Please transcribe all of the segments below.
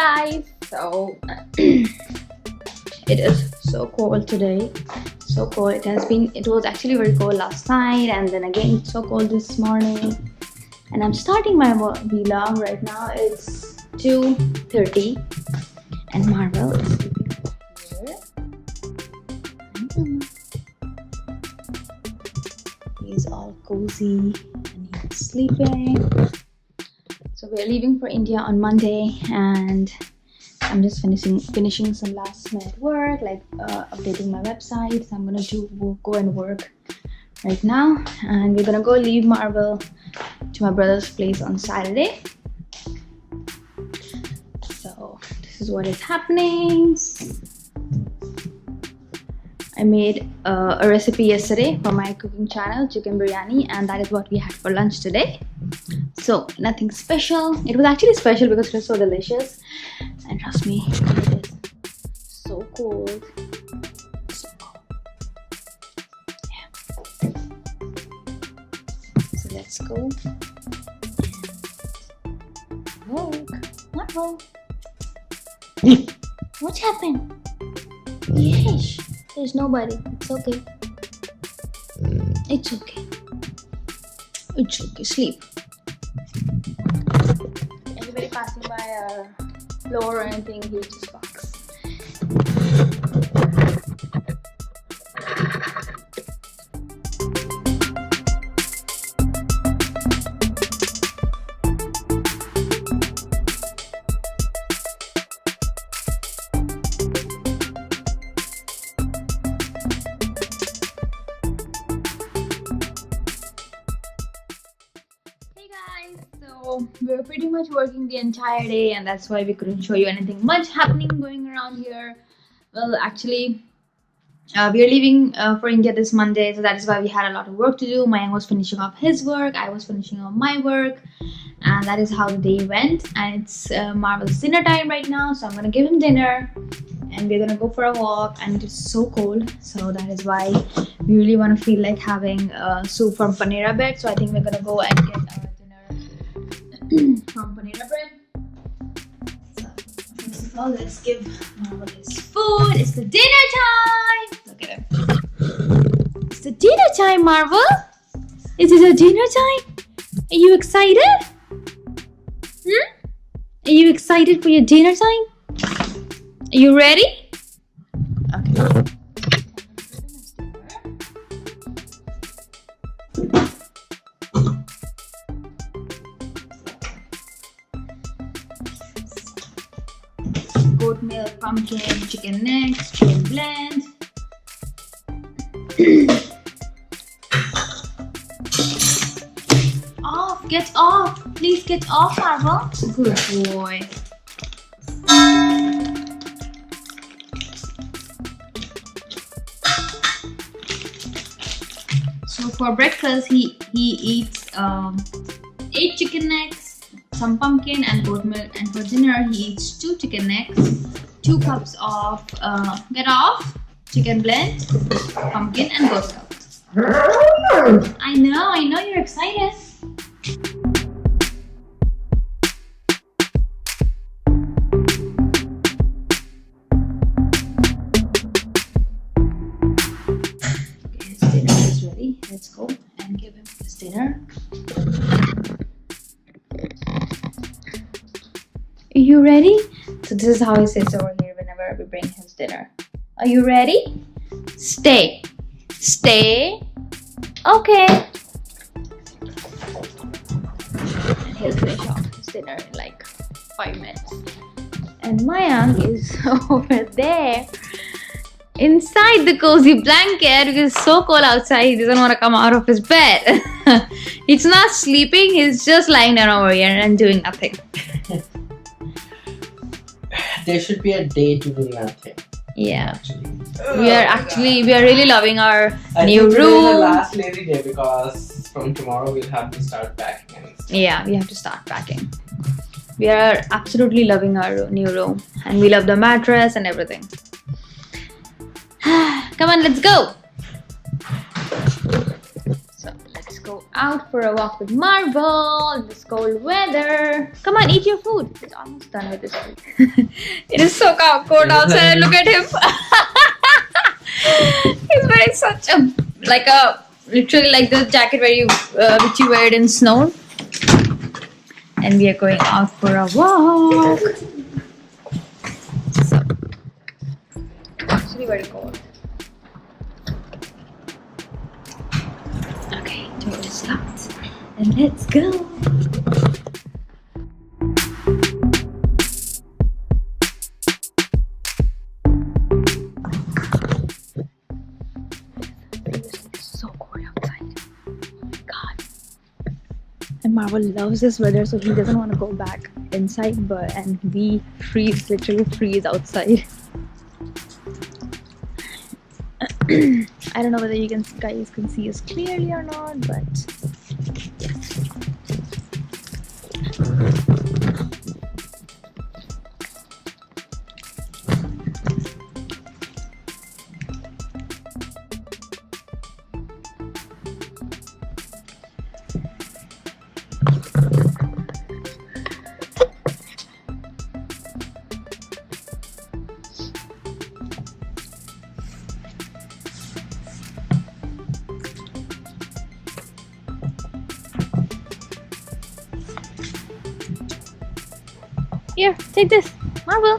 guys, so it is so cold today, so cold. It was actually very cold last night, and then again it's so cold this morning. And I'm starting my vlog right now. It's 2:30 and Marvel is sleeping here. He's all cozy and he's sleeping. So we're leaving for India on Monday, and I'm just finishing some last minute work, like updating my website. So I'm gonna go and work right now, and we're gonna go leave Marvel to my brother's place on Saturday. So this is what is happening. I made a recipe yesterday for my cooking channel, chicken biryani, and that is what we had for lunch today. So nothing special. It was actually special because it was so delicious, and trust me, it is so cold. So cold. Yeah. So let's go. Look, Marvel. What happened? Yes, there's nobody. It's okay. It's okay. It's okay. Sleep. Anybody passing by our floor or anything, he just barks. So we were pretty much working the entire day, and that's why we couldn't show you anything much happening going around here. Well, actually, we are leaving for India this Monday, so that is why we had a lot of work to do. Mayank was finishing up his work, I was finishing up my work, and that is how the day went. And it's Marvel's dinner time right now, so I'm gonna give him dinner, and we're gonna go for a walk. And it's so cold, so that is why we really want to feel like having soup from Panera Bread. So I think we're gonna go and get our from Panera Bread. So first of all, let's give Marvel his food. It's the dinner time. Look at him. It's the dinner time, Marvel. Is it a dinner time? Are you excited? Are you excited for your dinner time? Are you ready? Okay. Goat milk, pumpkin, chicken necks, chicken blend. Off, get off. Please get off, Marvel. Good boy. So for breakfast, he eats 8 chicken necks, some pumpkin and goat milk, and for dinner he eats 2 chicken necks, 2 cups of chicken blend, pumpkin and goat milk. I know you're excited. Okay, his dinner is ready. Let's go and give him his dinner. Are you ready? So this is how he sits over here whenever we bring his dinner. Are you ready? Stay. Stay. Okay. And he'll finish off his dinner in like 5 minutes. And Mayank is over there inside the cozy blanket because it's so cold outside. He doesn't want to come out of his bed. He's not sleeping. He's just lying down over here and doing nothing. There should be a day to do nothing. Yeah. We are really loving our new room. Today is the last lazy day because from tomorrow we'll have to start packing and stuff. Yeah, we have to start packing. We are absolutely loving our new room, and we love the mattress and everything. Come on, let's go. So let's go out for a walk with Marvel in this cold weather. Come on, eat your food. He's almost done with his food. It is so cold outside. Look at him. He's wearing such a literally like the jacket where which you wear it in snow. And we are going out for a walk. So actually very cold. Okay, door is locked. And let's go. And Marvel loves this weather, so he doesn't want to go back inside, and we literally freeze outside. I don't know whether you guys can see us clearly or not, but yes. Here, take this, Marvel.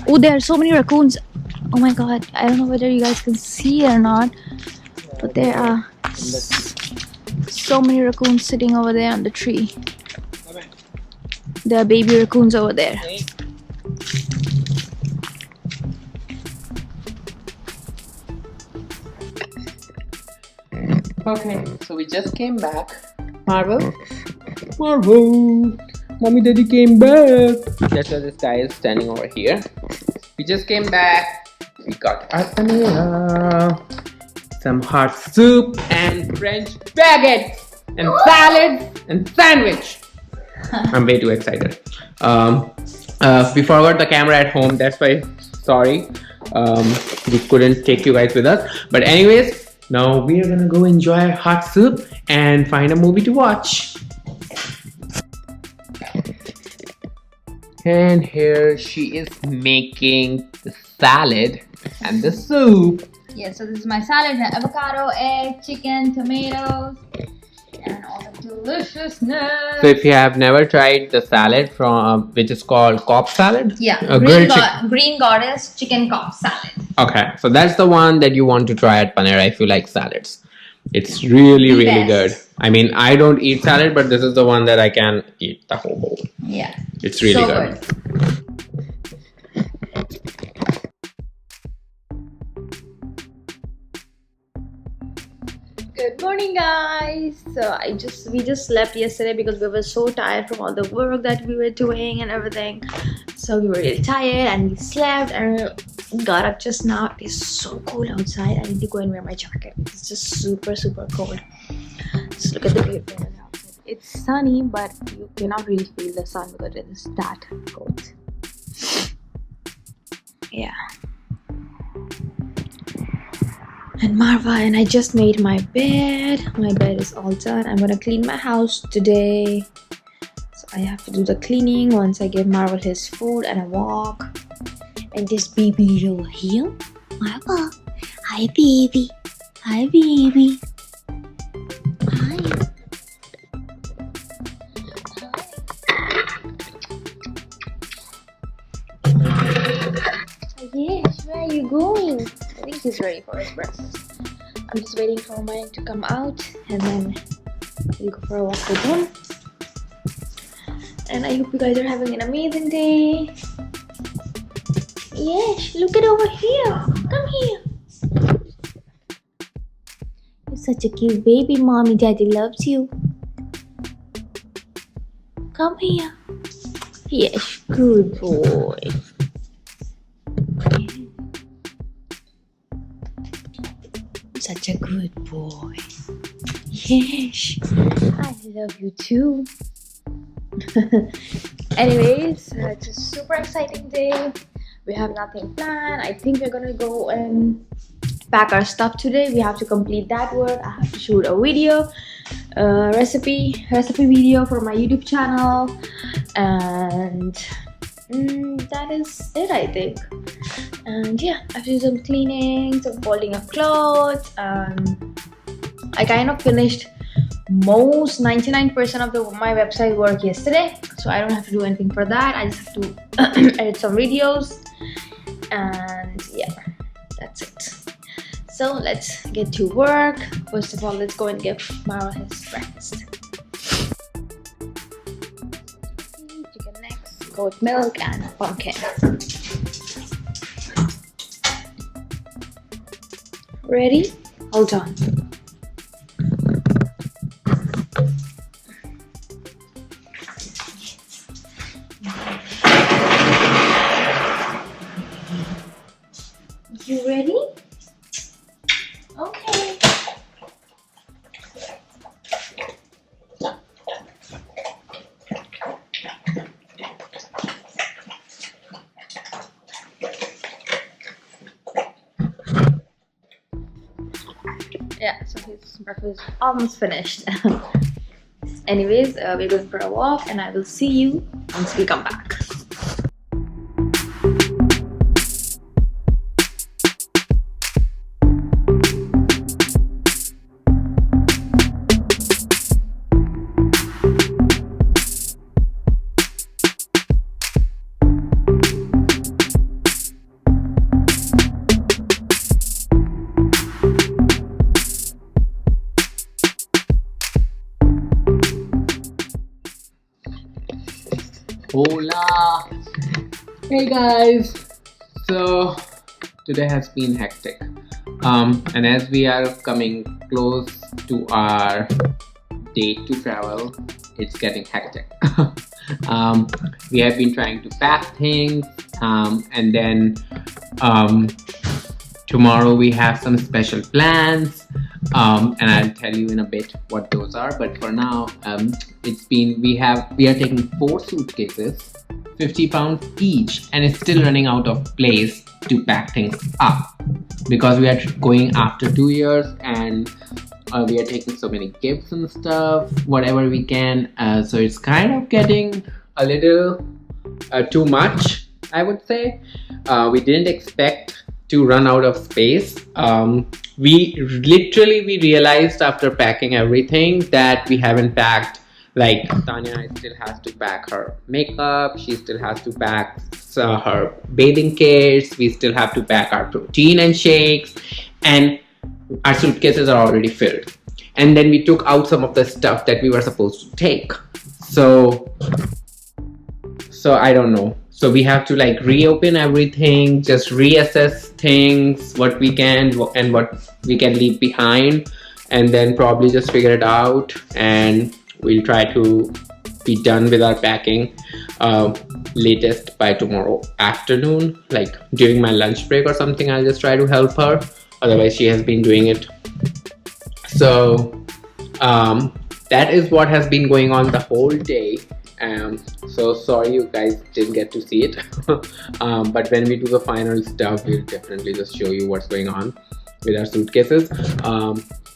Oh, there are so many raccoons. Oh my god, I don't know whether you guys can see it or not, but there are so many raccoons sitting over there on the tree. There are baby raccoons over there. Okay, so we just came back. Marvel? Marvel! Mommy Daddy came back! That's why this guy is standing over here. We just came back. We got our paneer, some hot soup, and French baguettes, and salad, and sandwich. I'm way too excited. We forgot the camera at home, that's why, sorry. We couldn't take you guys with us. But anyways, now we are gonna go enjoy our hot soup and find a movie to watch. And here she is making the salad and the soup. Yeah, so this is my salad: avocado, egg, chicken, tomatoes, and all the deliciousness. So if you have never tried the salad from which is called Cobb salad, yeah, green goddess chicken Cobb salad. Okay, so that's the one that you want to try at Panera if you like salads. It's really good. I mean, I don't eat salad, but this is the one that I can eat the whole bowl. Yeah, it's really good. Good morning, guys. So we just slept yesterday because we were so tired from all the work that we were doing and everything. So we were really tired and we slept and got up just now. It is so cold outside. I need to go and wear my jacket. It's just super cold. Just look at the beautiful weather outside. It's sunny, but you cannot really feel the sun because it is that cold. Yeah. And Marva and I just made my bed. My bed is all done. I'm gonna clean my house today. So I have to do the cleaning once I give Marvel his food and a walk. And this baby over here, Marva. Hi, baby. Hi, baby. Hi. Yes, where are you going? I think he's ready for his breakfast. I'm just waiting for mine to come out and then we'll go for a walk with him. And I hope you guys are having an amazing day. Yes, look at over here. Come here. You're such a cute baby, Mommy. Daddy loves you. Come here. Yes, good boy. Such a good boy. Yes, I love you too. Anyways, it's a super exciting day. We have nothing planned. I think we're gonna go and pack our stuff today. We have to complete that work. I have to shoot a video, recipe video for my YouTube channel, and that is it, I think. And yeah, I have to do some cleaning, some folding of clothes. I kind of finished most 99% of my website work yesterday, so I don't have to do anything for that. I just have to edit some videos, and yeah, that's it. So let's get to work. First of all, let's go and give Mara his breakfast. Chicken necks, goat milk, and pumpkin. Ready? Hold on. You ready? Okay. Yeah, so his breakfast is almost finished. Anyways, we're going for a walk, and I will see you once we come back. Hola! Hey guys! So today has been hectic, and as we are coming close to our date to travel, it's getting hectic. We have been trying to pack things, and then tomorrow we have some special plans, and I'll tell you in a bit what those are. But for now, we are taking 4 suitcases, 50 pounds each, and it's still running out of place to pack things up because we are going after 2 years, and we are taking so many gifts and stuff, whatever we can. So it's kind of getting a little too much, I would say. We didn't expect to run out of space. We realized after packing everything that we haven't packed. Like Tanya still has to pack her makeup, she still has to pack her bathing kits, we still have to pack our protein and shakes, and our suitcases are already filled. And then we took out some of the stuff that we were supposed to take. So I don't know. So we have to like reopen everything, just reassess things, what we can and what we can leave behind, and then probably just figure it out, and we'll try to be done with our packing latest by tomorrow afternoon, like during my lunch break or something. I'll just try to help her, otherwise she has been doing it. So that is what has been going on the whole day. So sorry you guys didn't get to see it. But when we do the final stuff, we'll definitely just show you what's going on with our suitcases.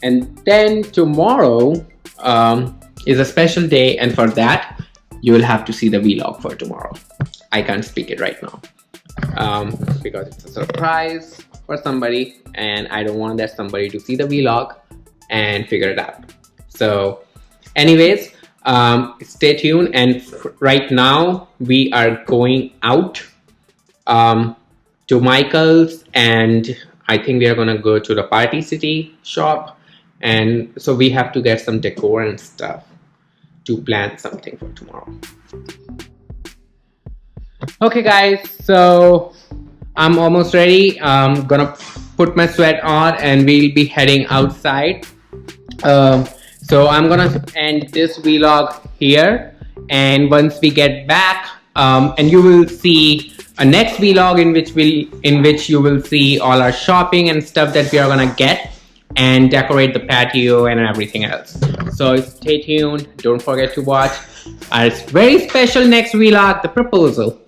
And then tomorrow is a special day, and for that you will have to see the vlog for tomorrow. I can't speak it right now because it's a surprise for somebody, and I don't want that somebody to see the vlog and figure it out. So anyways, stay tuned. And right now we are going out to Michael's, and I think we are gonna go to the Party City shop, and so we have to get some decor and stuff to plan something for tomorrow. Okay guys, so I'm almost ready. I'm gonna put my sweat on and we'll be heading outside. So I'm gonna end this vlog here, and once we get back and you will see a next vlog in which you will see all our shopping and stuff that we are gonna get and decorate the patio and everything else. So stay tuned. Don't forget to watch our very special next vlog, the proposal.